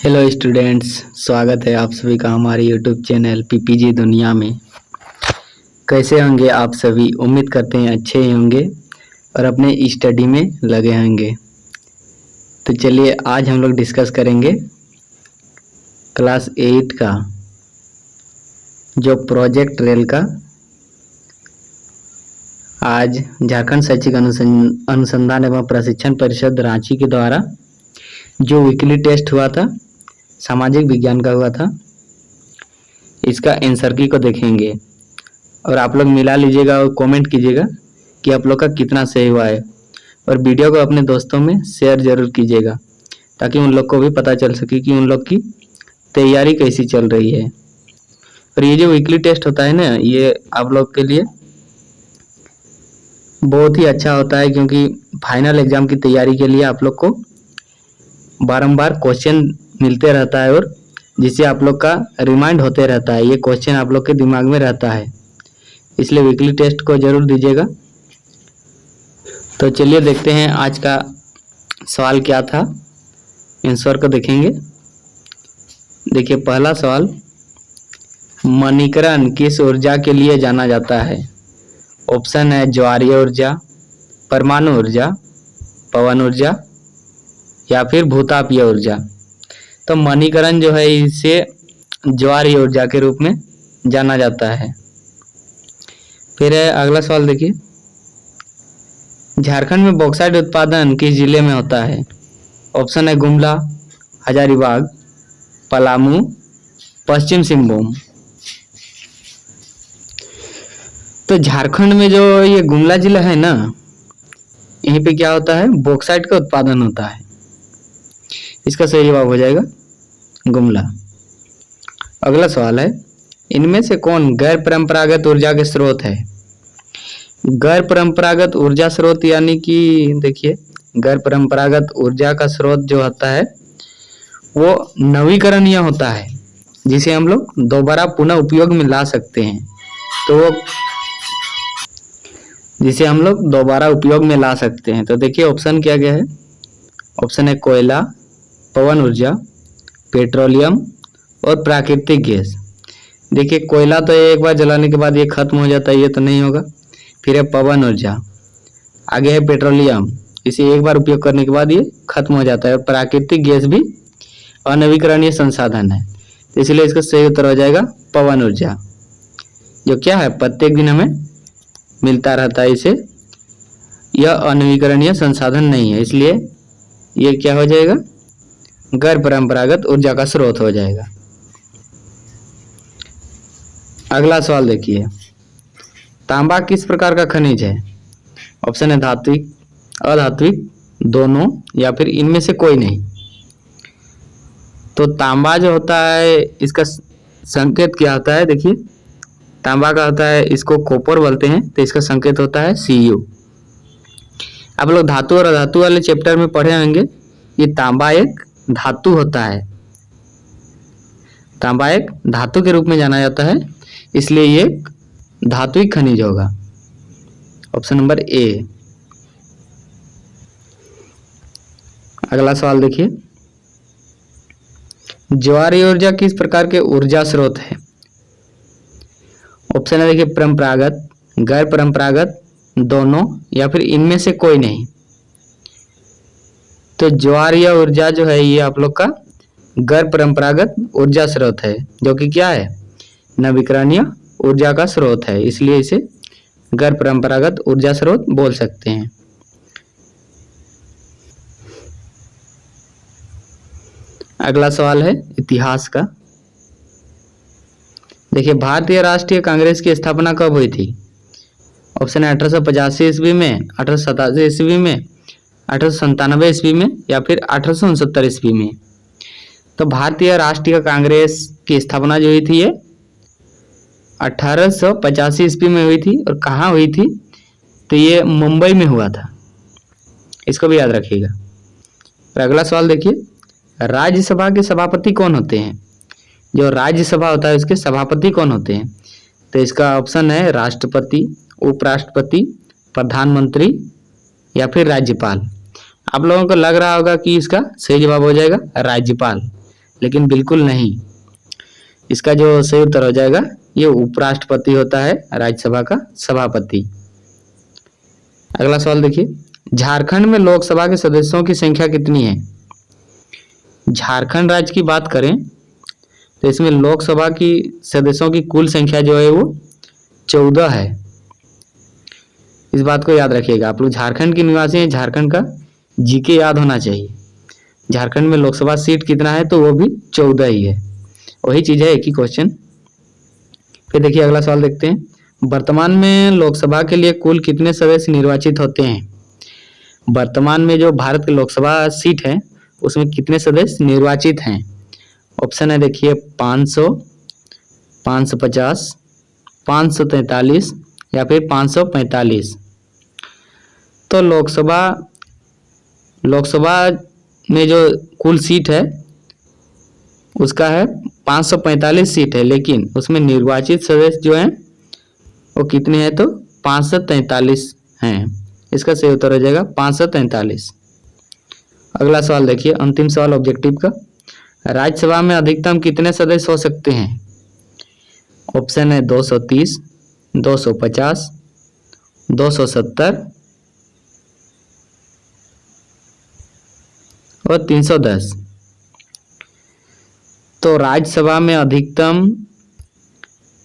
Hello students, स्वागत है आप सभी का हमारे यूट्यूब चैनल पीपीजी दुनिया में। कैसे होंगे आप सभी? उम्मीद करते हैं अच्छे ही होंगे और अपने स्टडी में लगे होंगे। तो चलिए आज हम लोग डिस्कस करेंगे क्लास 8 का जो प्रोजेक्ट रेल का आज झारखंड शैक्षिक अनुसंधान एवं प्रशिक्षण परिषद रांची के द्वारा जो वीकली टेस्ट हुआ था, सामाजिक विज्ञान का हुआ था, इसका आंसर की को देखेंगे और आप लोग मिला लीजिएगा और कमेंट कीजिएगा कि आप लोग का कितना सही हुआ है। और वीडियो को अपने दोस्तों में शेयर जरूर कीजिएगा ताकि उन लोग को भी पता चल सके कि उन लोग की तैयारी कैसी चल रही है। और ये जो वीकली टेस्ट होता है ना, ये आप लोग के लिए बहुत ही अच्छा होता है क्योंकि फाइनल एग्जाम की तैयारी के लिए आप लोग को बारंबार क्वेश्चन मिलते रहता है और जिससे आप लोग का रिमाइंड होते रहता है। ये क्वेश्चन आप लोग के दिमाग में रहता है, इसलिए वीकली टेस्ट को जरूर दीजिएगा। तो चलिए देखते हैं आज का सवाल क्या था, आंसर को देखेंगे। देखिए पहला सवाल, मणिकरण किस ऊर्जा के लिए जाना जाता है? ऑप्शन है ज्वारीय ऊर्जा, परमाणु ऊर्जा, पवन ऊर्जा या फिर भूतापीय ऊर्जा। तो मणिकरण जो है इसे ज्वारीय ऊर्जा के रूप में जाना जाता है। फिर है अगला सवाल, देखिए झारखंड में बॉक्साइट उत्पादन किस जिले में होता है? ऑप्शन है गुमला, हजारीबाग, पलामू, पश्चिम सिंहभूम। तो झारखंड में जो ये गुमला जिला है ना, यहीं पे क्या होता है, बॉक्साइट का उत्पादन होता है। इसका सही जवाब हो जाएगा गुमला। अगला सवाल है, इनमें से कौन गैर परंपरागत ऊर्जा के स्रोत है? गैर परंपरागत ऊर्जा स्रोत यानी कि देखिए गैर परंपरागत ऊर्जा का स्रोत जो होता है वो नवीकरणीय होता है, जिसे हम लोग दोबारा पुनः उपयोग में ला सकते हैं। तो वो जिसे हम लोग दोबारा उपयोग में ला सकते हैं। तो देखिए ऑप्शन क्या क्या है। ऑप्शन है कोयला, पवन ऊर्जा, पेट्रोलियम और प्राकृतिक गैस। देखिए कोयला तो एक बार जलाने के बाद ये खत्म हो जाता है, ये तो नहीं होगा। फिर है पवन ऊर्जा, आगे है पेट्रोलियम, इसे एक बार उपयोग करने के बाद ये खत्म हो जाता है। और प्राकृतिक गैस भी अनवीकरणीय संसाधन है, तो इसलिए इसका सही उत्तर हो जाएगा पवन ऊर्जा, जो क्या है प्रत्येक दिन हमें मिलता रहता है। इसे यह अनवीकरणीय संसाधन नहीं है, इसलिए ये क्या हो जाएगा, गैर परंपरागत ऊर्जा का स्रोत हो जाएगा। अगला सवाल देखिए, तांबा किस प्रकार का खनिज है? ऑप्शन है धात्विक, अधात्विक, दोनों या फिर इनमें से कोई नहीं। तो तांबा जो होता है इसका संकेत क्या होता है? देखिए तांबा का होता है, इसको कॉपर बोलते हैं, तो इसका संकेत होता है Cu। आप लोग धातु और अधातु वाले चैप्टर में पढ़े होंगे, ये तांबा एक धातु होता है। तांबा एक धातु के रूप में जाना जाता है, इसलिए ये धात्विक खनिज होगा। Option number A. अगला सवाल देखिए, ज्वारीय ऊर्जा किस प्रकार के ऊर्जा स्रोत है? ऑप्शन है देखिए परंपरागत, गैर परंपरागत, दोनों या फिर इनमें से कोई नहीं। तो ज्वारीय ऊर्जा जो है ये आप लोग का गैर परंपरागत ऊर्जा स्रोत है, जो कि क्या है, नवीकरणीय ऊर्जा का स्रोत है, इसलिए इसे गैर परंपरागत ऊर्जा स्रोत बोल सकते हैं। अगला सवाल है इतिहास का। देखिए भारतीय राष्ट्रीय कांग्रेस की स्थापना कब हुई थी? ऑप्शन है 1885 ईस्वी में, 1887 ईस्वी में, 1897 ईस्वी में या फिर 1869 ईस्वी में। तो भारतीय राष्ट्रीय कांग्रेस की स्थापना जो हुई थी ये 1885 ईस्वी में हुई थी। और कहाँ हुई थी? तो ये मुंबई में हुआ था, इसको भी याद रखिएगा। और अगला सवाल देखिए, राज्यसभा के सभापति कौन होते हैं? जो राज्यसभा होता है उसके सभापति कौन होते हैं? तो इसका ऑप्शन है राष्ट्रपति, उपराष्ट्रपति, प्रधानमंत्री या फिर राज्यपाल। आप लोगों को लग रहा होगा कि इसका सही जवाब हो जाएगा राज्यपाल, लेकिन बिल्कुल नहीं। इसका जो सही उत्तर हो जाएगा ये उपराष्ट्रपति होता है, राज्यसभा का सभापति। अगला सवाल देखिए, झारखंड में लोकसभा के सदस्यों की संख्या कितनी है? झारखंड राज्य की बात करें तो इसमें लोकसभा की सदस्यों की कुल संख्या जो है वो 14 है। इस बात को याद रखिएगा, आप लोग झारखंड के निवासी हैं, झारखंड का जीके याद होना चाहिए। झारखंड में लोकसभा सीट कितना है? तो वो भी 14 ही है, वही चीज है, एक ही क्वेश्चन। फिर देखिए अगला सवाल देखते हैं, वर्तमान में लोकसभा के लिए कुल कितने सदस्य निर्वाचित होते हैं? वर्तमान में जो भारत की लोकसभा सीट है उसमें कितने सदस्य निर्वाचित हैं? ऑप्शन है देखिए 500, 550, 543 या फिर 545। तो लोकसभा में जो कुल सीट है उसका है 545 सीट है, लेकिन उसमें निर्वाचित सदस्य जो हैं वो कितने हैं? तो 543 हैं। इसका सही उत्तर हो जाएगा 543। अगला सवाल देखिए, अंतिम सवाल ऑब्जेक्टिव का, राज्यसभा में अधिकतम कितने सदस्य हो सकते हैं? ऑप्शन है 230, 250, 270 और 310। तो राज्यसभा में अधिकतम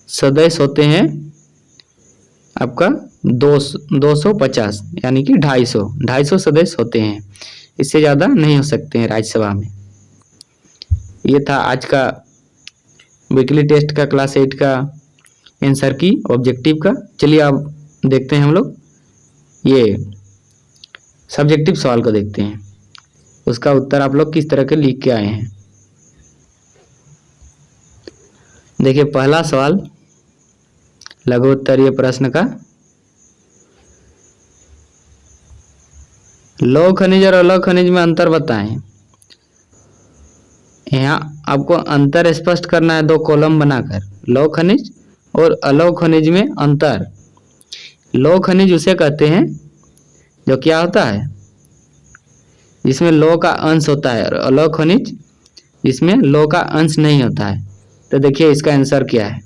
सदस्य होते हैं आपका 250 यानी कि 250 सदस्य होते हैं, इससे ज़्यादा नहीं हो सकते हैं राज्यसभा में। ये था आज का वीकली टेस्ट का क्लास 8 का आंसर की ऑब्जेक्टिव का। चलिए अब देखते हैं हम लोग ये सब्जेक्टिव सवाल को देखते हैं, उसका उत्तर आप लोग किस तरह के लिख के आए हैं। देखिए पहला सवाल लघु उत्तरीय प्रश्न का, लौह खनिज और अलौह खनिज में अंतर बताएं। यहाँ आपको अंतर स्पष्ट करना है, 2 कॉलम बनाकर, लौह खनिज और अलौह खनिज में अंतर। लौह खनिज उसे कहते हैं जो क्या होता है, जिसमें लौह का अंश होता है, और अलौह खनिज जिसमें लौह का अंश नहीं होता है। तो देखिए इसका आंसर क्या है।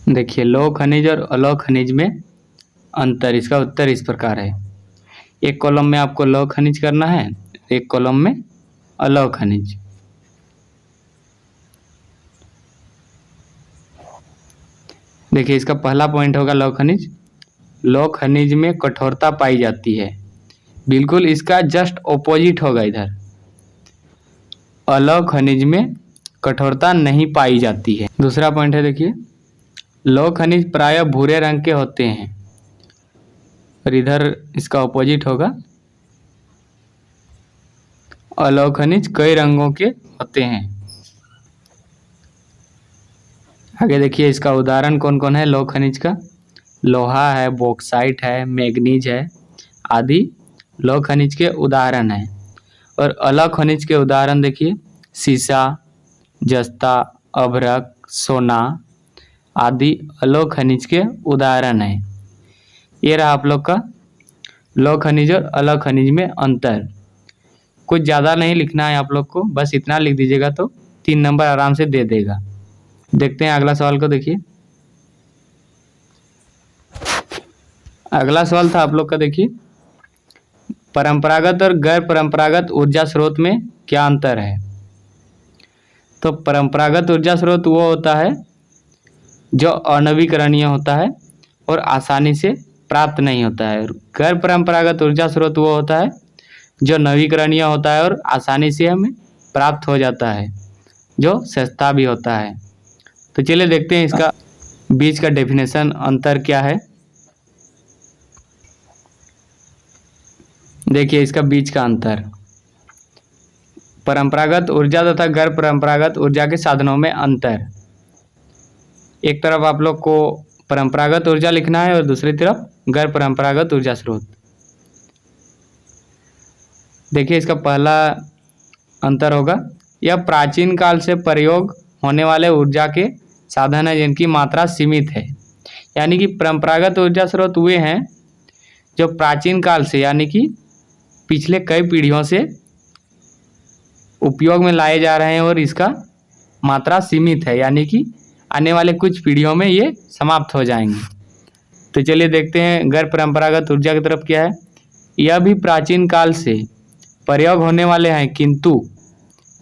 देखिए लौह खनिज और अलौह खनिज में अंतर, इसका उत्तर इस प्रकार है। एक कॉलम में आपको लौह खनिज करना है, एक कॉलम में अलौह खनिज। देखिए इसका पहला पॉइंट होगा लौह खनिज। लौह खनिज में कठोरता पाई जाती है, बिल्कुल इसका जस्ट ऑपोजिट होगा इधर। अलौह खनिज में कठोरता नहीं पाई जाती है। दूसरा पॉइंट है देखिए, लौह खनिज प्रायः भूरे रंग के होते हैं, और इधर इसका ऑपोजिट होगा, अलौह खनिज कई रंगों के होते हैं। आगे देखिए इसका उदाहरण कौन कौन है लौह खनिज का, लोहा है, बॉक्साइट है, मैग्नीज है आदि लौह खनिज के उदाहरण हैं। और अलौह खनिज के उदाहरण देखिए, सीसा, जस्ता, अभ्रक, सोना आदि अलौह खनिज के उदाहरण हैं। ये रहा आप लोग का लौह खनिज और अलौह खनिज में अंतर। कुछ ज़्यादा नहीं लिखना है आप लोग को, बस इतना लिख दीजिएगा तो 3 नंबर आराम से दे देगा। देखते हैं अगला सवाल को। देखिए अगला सवाल था आप लोग का, देखिए परंपरागत और गैर परंपरागत ऊर्जा स्रोत में क्या अंतर है। तो परंपरागत ऊर्जा स्रोत वो होता है जो अनवीकरणीय होता है और आसानी से प्राप्त नहीं होता है। गैर परंपरागत ऊर्जा स्रोत वो होता है जो नवीकरणीय होता है और आसानी से हमें प्राप्त हो जाता है, जो सस्ता भी होता है। तो चलिए देखते हैं इसका बीच का डेफिनेशन, अंतर क्या है। देखिए इसका बीच का अंतर, परंपरागत ऊर्जा तथा गैर परंपरागत ऊर्जा के साधनों में अंतर। एक तरफ आप लोग को परंपरागत ऊर्जा लिखना है और दूसरी तरफ गैर परंपरागत ऊर्जा स्रोत। देखिए इसका पहला अंतर होगा, यह प्राचीन काल से प्रयोग होने वाले ऊर्जा के साधन है जिनकी मात्रा सीमित है। यानी कि परंपरागत ऊर्जा स्रोत वे हैं जो प्राचीन काल से यानी कि पिछले कई पीढ़ियों से उपयोग में लाए जा रहे हैं और इसका मात्रा सीमित है, यानी कि आने वाले कुछ पीढ़ियों में ये समाप्त हो जाएंगे। तो चलिए देखते हैं गैर परंपरागत ऊर्जा की तरफ क्या है। यह भी प्राचीन काल से प्रयोग होने वाले हैं, किंतु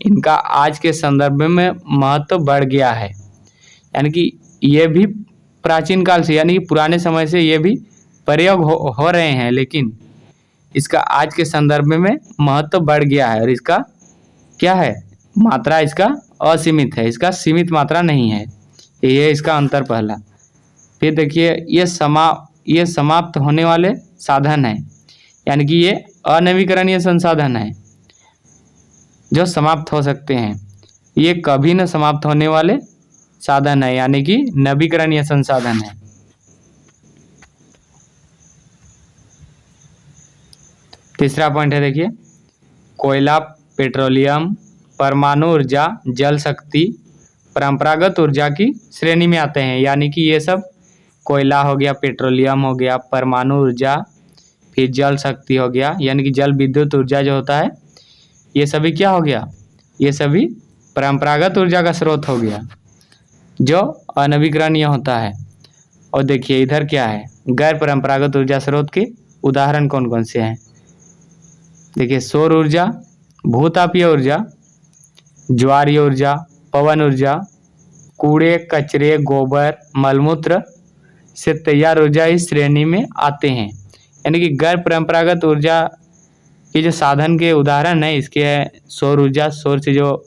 इनका आज के संदर्भ में महत्व बढ़ गया है। यानी कि ये भी प्राचीन काल से यानी कि पुराने समय से ये भी प्रयोग हो रहे हैं, लेकिन इसका आज के संदर्भ में महत्व बढ़ गया है और इसका क्या है, मात्रा इसका असीमित है, इसका सीमित मात्रा नहीं है। ये इसका अंतर पहला। फिर देखिए ये समाप्त होने वाले साधन है, यानी कि ये अनवीकरणीय संसाधन है जो समाप्त हो सकते हैं। ये कभी न समाप्त होने वाले साधन है, यानी कि नवीकरणीय संसाधन है। तीसरा पॉइंट है देखिए, कोयला, पेट्रोलियम, परमाणु ऊर्जा, जल शक्ति परंपरागत ऊर्जा की श्रेणी में आते हैं। यानी कि ये सब कोयला हो गया, पेट्रोलियम हो गया, परमाणु ऊर्जा, फिर जल शक्ति हो गया, यानी कि जल विद्युत ऊर्जा जो होता है, ये सभी क्या हो गया, ये सभी परंपरागत ऊर्जा का स्रोत हो गया जो अनवीकरणीय होता है। और देखिए इधर क्या है, गैर परंपरागत ऊर्जा स्रोत के उदाहरण कौन कौन से हैं। देखिए सौर ऊर्जा, भूतापीय ऊर्जा, ज्वारीय ऊर्जा, पवन ऊर्जा, कूड़े कचरे, गोबर, मलमूत्र से तैयार ऊर्जा इस श्रेणी में आते हैं। यानी कि गैर परंपरागत ऊर्जा के जो साधन के उदाहरण है इसके है सौर ऊर्जा, सौर से जो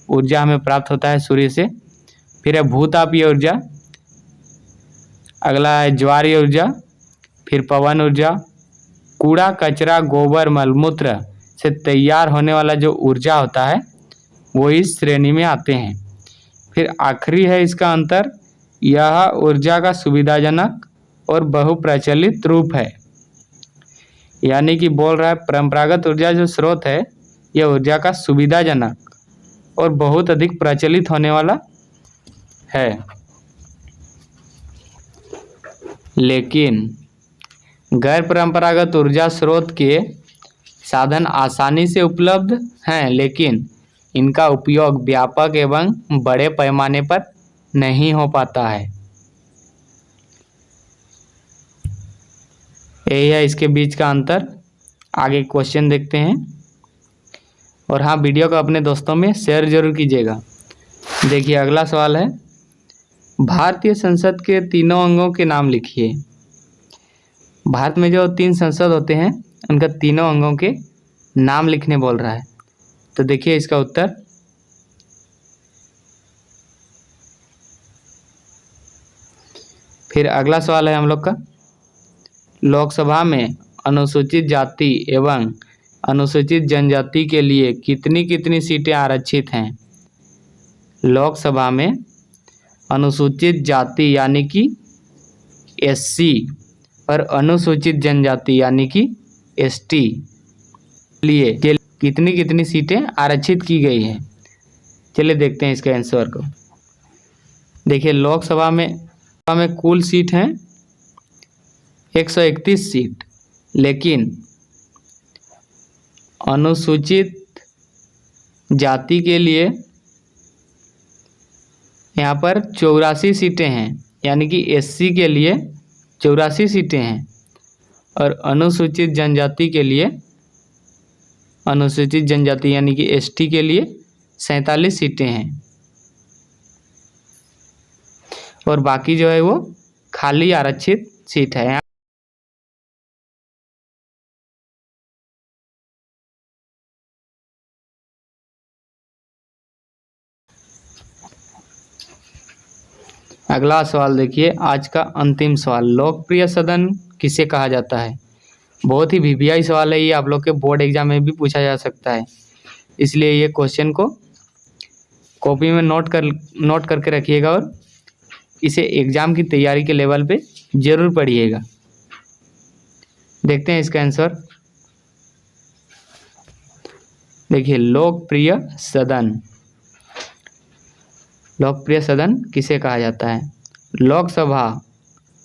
ऊर्जा हमें प्राप्त होता है सूर्य से। फिर है भूतापीय ऊर्जा, अगला है ज्वारीय ऊर्जा, फिर पवन ऊर्जा, कूड़ा कचरा, गोबर, मलमूत्र से तैयार होने वाला जो ऊर्जा होता है वो इस श्रेणी में आते हैं। फिर आखिरी है इसका अंतर, यह ऊर्जा का सुविधाजनक और बहुप्रचलित रूप है। यानी कि बोल रहा है परंपरागत ऊर्जा जो स्रोत है यह ऊर्जा का सुविधाजनक और बहुत अधिक प्रचलित होने वाला है, लेकिन गैर परंपरागत ऊर्जा स्रोत के साधन आसानी से उपलब्ध हैं, लेकिन इनका उपयोग व्यापक एवं बड़े पैमाने पर नहीं हो पाता है। यही है इसके बीच का अंतर। आगे क्वेश्चन देखते हैं। और हाँ, वीडियो को अपने दोस्तों में शेयर जरूर कीजिएगा। देखिए अगला सवाल है, भारतीय संसद के तीनों अंगों के नाम लिखिए। भारत में जो 3 संसद होते हैं उनका तीनों अंगों के नाम लिखने बोल रहा है। तो देखिए इसका उत्तर, फिर अगला सवाल है हम लोग का, लोकसभा में अनुसूचित जाति एवं अनुसूचित जनजाति के लिए कितनी कितनी सीटें आरक्षित हैं। लोकसभा में अनुसूचित जाति यानी कि एससी और अनुसूचित जनजाति यानी कि एसटी लिए कितनी कितनी सीटें आरक्षित की गई हैं। चलिए देखते हैं इसका आंसर को। देखिए लोकसभा में कुल सीट हैं 131 सीट, लेकिन अनुसूचित जाति के लिए यहाँ पर 84 सीटें हैं, यानी कि एससी के लिए 84 सीटें हैं और अनुसूचित जनजाति के लिए, अनुसूचित जनजाति यानी कि एसटी के लिए 47 सीटें हैं और बाकी जो है वो खाली आरक्षित सीट है। अगला सवाल देखिए, आज का अंतिम सवाल, लोकप्रिय सदन किसे कहा जाता है। बहुत ही वीवीआई सवाल है ये, आप लोग के बोर्ड एग्जाम में भी पूछा जा सकता है, इसलिए ये क्वेश्चन को कॉपी में नोट करके रखिएगा और इसे एग्जाम की तैयारी के लेवल पे जरूर पढ़िएगा। देखते हैं इसका आंसर। देखिए लोकप्रिय सदन किसे कहा जाता है। लोकसभा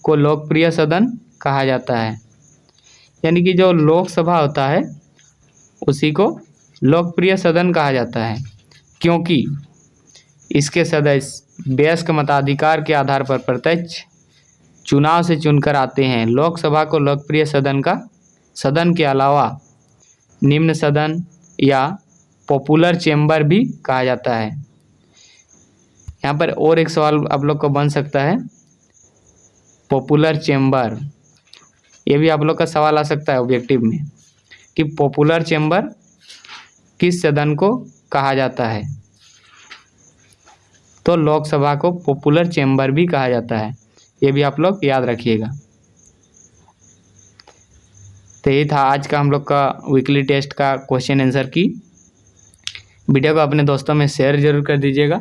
को लोकप्रिय सदन कहा जाता है। यानी कि जो लोकसभा होता है उसी को लोकप्रिय सदन कहा जाता है, क्योंकि इसके सदस्य वयस्क मताधिकार के आधार पर प्रत्यक्ष चुनाव से चुनकर आते हैं। लोकसभा को लोकप्रिय सदन के अलावा निम्न सदन या पॉपुलर चेंबर भी कहा जाता है। यहाँ पर और एक सवाल आप लोग को बन सकता है, पॉपुलर चेंबर, ये भी आप लोग का सवाल आ सकता है ऑब्जेक्टिव में कि पॉपुलर चेंबर किस सदन को कहा जाता है। तो लोकसभा को पॉपुलर चेंबर भी कहा जाता है, ये भी आप लोग याद रखिएगा। तो ये था आज का हम लोग का वीकली टेस्ट का क्वेश्चन आंसर की। वीडियो को अपने दोस्तों में शेयर जरूर कर दीजिएगा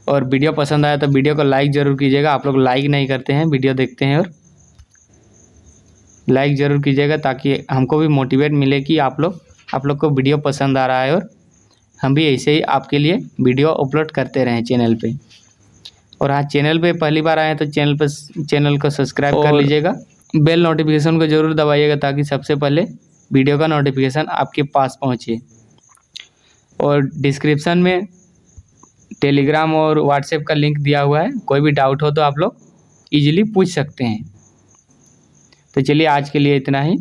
और वीडियो पसंद आया तो वीडियो को लाइक ज़रूर कीजिएगा। आप लोग लाइक नहीं करते हैं, वीडियो देखते हैं और लाइक ज़रूर कीजिएगा ताकि हमको भी मोटिवेट मिले कि आप लोग को वीडियो पसंद आ रहा है और हम भी ऐसे ही आपके लिए वीडियो अपलोड करते रहें चैनल पे। और हाँ, चैनल पे पहली बार आए तो चैनल को सब्सक्राइब कर लीजिएगा, बेल नोटिफिकेशन को ज़रूर दबाइएगा ताकि सबसे पहले वीडियो का नोटिफिकेशन आपके पास पहुँचे। और डिस्क्रिप्शन में टेलीग्राम और व्हाट्सएप का लिंक दिया हुआ है, कोई भी डाउट हो तो आप लोग ईजिली पूछ सकते हैं। तो चलिए आज के लिए इतना ही।